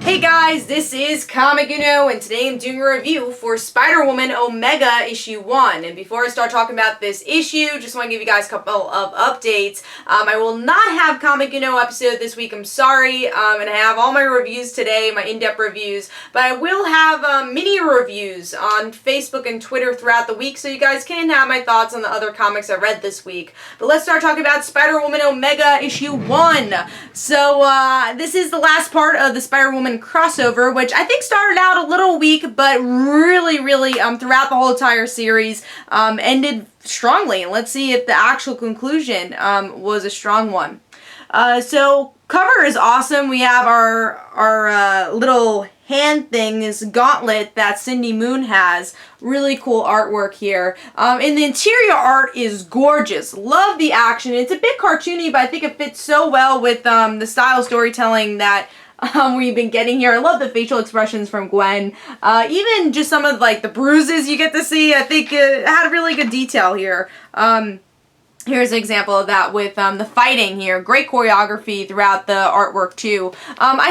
Hey guys, this is Comic Uno, and today I'm doing a review for Spider-Woman Omega issue 1. And before I start talking about this issue, just want to give you guys a couple of updates. I will not have Comic Uno episode this week, I'm sorry, and I have all my reviews today, my in-depth reviews, but I will have mini reviews on Facebook and Twitter throughout the week, so you guys can have my thoughts on the other comics I read this week. But let's start talking about Spider-Woman Omega issue 1. So, this is the last part of the Spider-Woman crossover, which I think started out a little weak, but really, throughout the whole entire series, ended strongly. And let's see if the actual conclusion was a strong one. So, cover is awesome. We have our little hand thing, this gauntlet that Cindy Moon has. Really cool artwork here. And the interior art is gorgeous. Love the action. It's a bit cartoony, but I think it fits so well with the style storytelling that we've been getting here. I love the facial expressions from Gwen. Even just some of like the bruises you get to see, I think it had really good detail here. Here's an example of that with the fighting here. Great choreography throughout the artwork too. I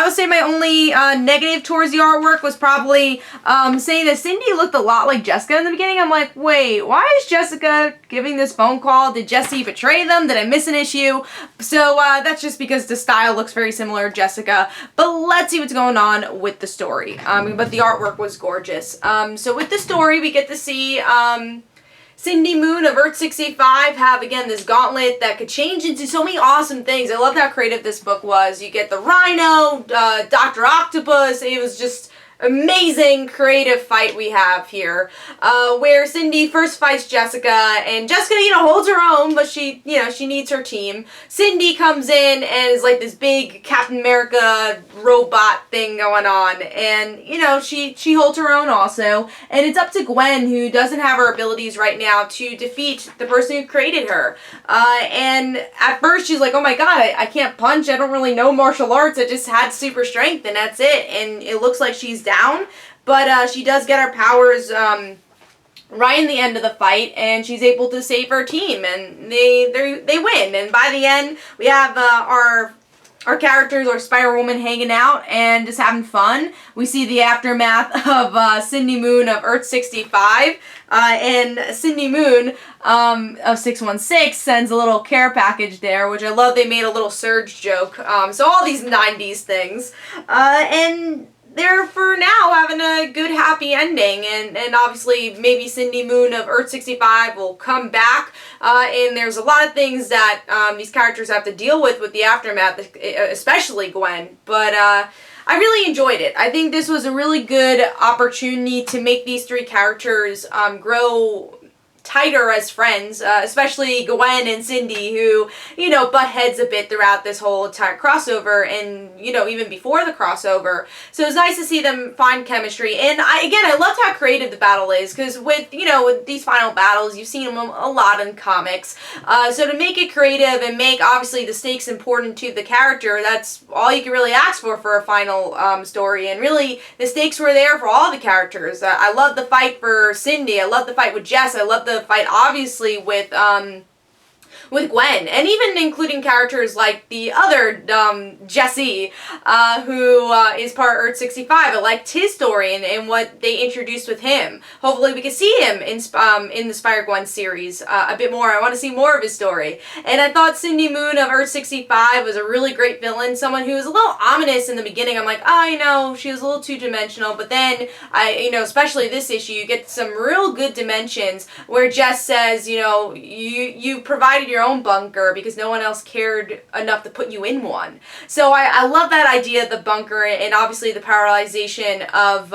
would say my only negative towards the artwork was probably saying that Cindy looked a lot like Jessica in the beginning. I'm like, wait, why is Jessica giving this phone call? Did Jessie betray them? Did I miss an issue? So that's just because the style looks very similar to Jessica. But let's see what's going on with the story. But the artwork was gorgeous. So with the story, we get to see Cindy Moon of Earth 65 have, again, this gauntlet that could change into so many awesome things. I love how creative this book was. You get the Rhino, Dr. Octopus. It was just amazing creative fight we have here, where Cindy first fights Jessica, and Jessica, holds her own, but she needs her team. Cindy comes in and is like this big Captain America robot thing going on, and, she holds her own also, and it's up to Gwen, who doesn't have her abilities right now, to defeat the person who created her. And at first she's like, oh my god, I can't punch, I don't really know martial arts, I just had super strength, and that's it, and it looks like she's down, but she does get her powers right in the end of the fight, and she's able to save her team, and they win. And by the end, we have our characters, our Spider-Woman, hanging out and just having fun. We see the aftermath of Cindy Moon of Earth 65, and Cindy Moon of 616 sends a little care package there, which I love. They made a little Surge joke. So all these 90s things, and they're for now having a good happy ending, and obviously maybe Cindy Moon of Earth 65 will come back, and there's a lot of things that these characters have to deal with the aftermath, especially Gwen, but I really enjoyed it. I think this was a really good opportunity to make these three characters grow tighter as friends, especially Gwen and Cindy, who, butt heads a bit throughout this whole entire crossover, and, even before the crossover. So it's nice to see them find chemistry, and I loved how creative the battle is, because with these final battles, you've seen them a lot in comics, so to make it creative and make, obviously, the stakes important to the character, that's all you can really ask for a final story, and really, the stakes were there for all the characters. I love the fight for Cindy, I love the fight with Jess, I love the fight obviously with Gwen, and even including characters like the other Jesse, who is part of Earth 65. I liked his story and what they introduced with him. Hopefully we can see him in the Spider-Gwen series a bit more. I want to see more of his story. And I thought Cindy Moon of Earth 65 was a really great villain, someone who was a little ominous in the beginning. I'm like, she was a little two-dimensional, but then, especially this issue, you get some real good dimensions where Jess says, you provided your own bunker because no one else cared enough to put you in one. So I love that idea of the bunker, and obviously the paralyzation of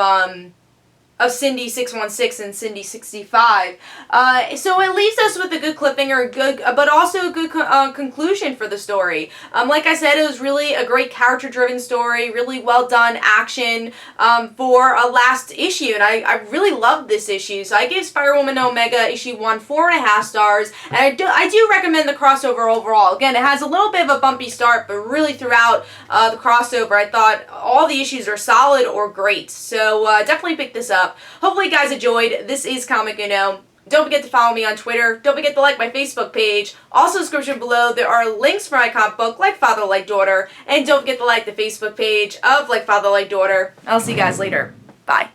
Cindy 616 and Cindy 65. So it leaves us with a good cliffhanger, but also a good conclusion for the story. Like I said, it was really a great character-driven story, really well done action for a last issue, and I really loved this issue. So I gave Spider-Woman Omega issue 1 4.5 stars, and I do recommend the crossover overall. Again, it has a little bit of a bumpy start, but really throughout the crossover, I thought all the issues are solid or great. So definitely pick this up. Hopefully you guys enjoyed. This is Comic Uno. Don't forget to follow me on Twitter. Don't forget to like my Facebook page. Also, description below, there are links for my comic book, Like Father, Like Daughter. And don't forget to like the Facebook page of Like Father, Like Daughter. I'll see you guys later. Bye.